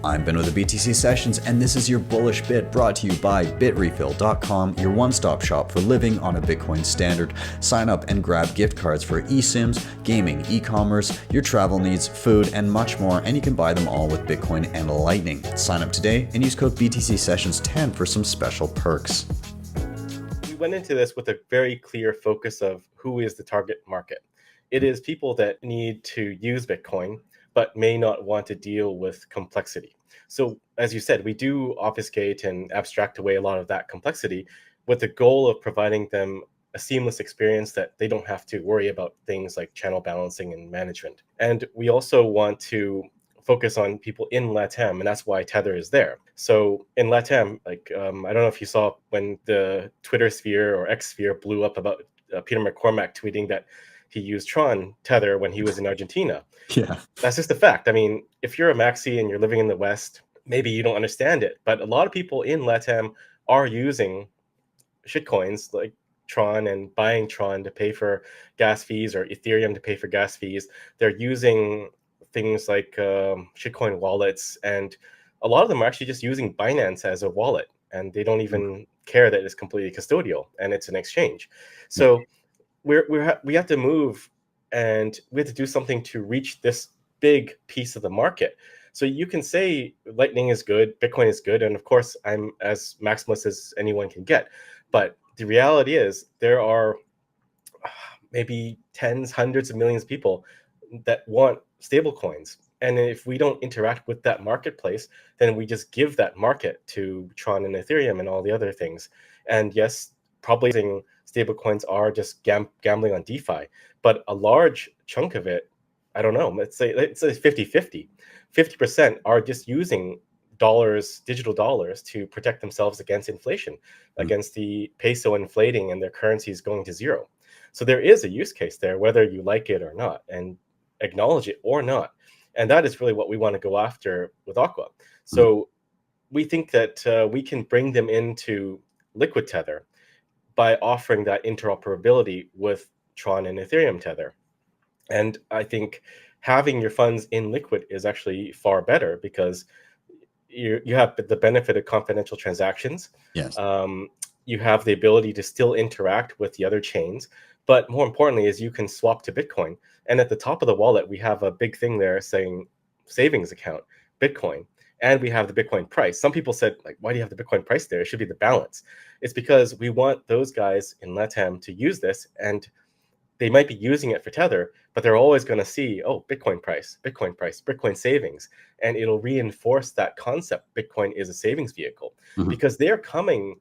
I'm Ben with the BTC Sessions, and this is your Bullish Bit brought to you by BITREFILL.com, your one-stop shop for living on a Bitcoin standard. Sign up and grab gift cards for eSIMs, gaming, e-commerce, your travel needs, food, and much more, and you can buy them all with Bitcoin and Lightning. Sign up today and use code BTC Sessions 10 for some special perks. We went into this with a very clear focus of who is the target market. It is people that need to use Bitcoin but may not want to deal with complexity. So as you said, we do obfuscate and abstract away a lot of that complexity with the goal of providing them a seamless experience that they don't have to worry about things like channel balancing and management. And we also want to focus on people in LATAM, and that's why Tether is there. So in LATAM, I don't know if you saw when the Twitter sphere or X sphere blew up about Peter McCormack tweeting that he used Tron Tether when he was in Argentina. Yeah. That's just a fact. I mean, if you're a maxi and you're living in the West, maybe you don't understand it, but a lot of people in LATAM are using shitcoins like Tron and buying Tron to pay for gas fees or Ethereum to pay for gas fees. They're using things like shitcoin wallets, and a lot of them are actually just using Binance as a wallet, and they don't even care that it's completely custodial and it's an exchange. So we have to move, and we have to do something to reach this big piece of the market. So you can say Lightning is good, Bitcoin is good, and of course I'm as maximalist as anyone can get. But the reality is there are maybe tens, hundreds of millions of people that want stable coins. And if we don't interact with that marketplace, then we just give that market to Tron and Ethereum and all the other things. And yes, probably stable coins are just gambling on DeFi, but a large chunk of it, I don't know, let's say 50-50. 50% are just using dollars, digital dollars, to protect themselves against inflation, against the peso inflating and their currencies going to zero. So there is a use case there, whether you like it or not, and acknowledge it or not. And that is really what we want to go after with Aqua. So we think that we can bring them into liquid Tether by offering that interoperability with Tron and Ethereum Tether. And I think having your funds in liquid is actually far better because you have the benefit of confidential transactions. Yes. You have the ability to still interact with the other chains. But more importantly is you can swap to Bitcoin. And at the top of the wallet, we have a big thing there saying savings account, Bitcoin. And we have the Bitcoin price. Some people said, like, why do you have the Bitcoin price there? It should be the balance. It's because we want those guys in LATAM to use this, and they might be using it for Tether, but they're always going to see, oh, Bitcoin price, Bitcoin savings. And it'll reinforce that concept. Bitcoin is a savings vehicle because they're coming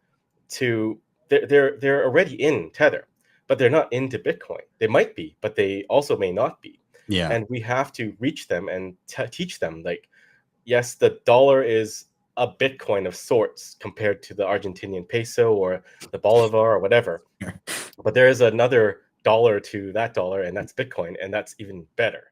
to, they're already in Tether, but they're not into Bitcoin. They might be, but they also may not be. Yeah. And we have to reach them and teach them, like, yes, the dollar is a Bitcoin of sorts compared to the Argentinian peso or the Bolivar or whatever. But there is another dollar to that dollar, and that's Bitcoin, and that's even better.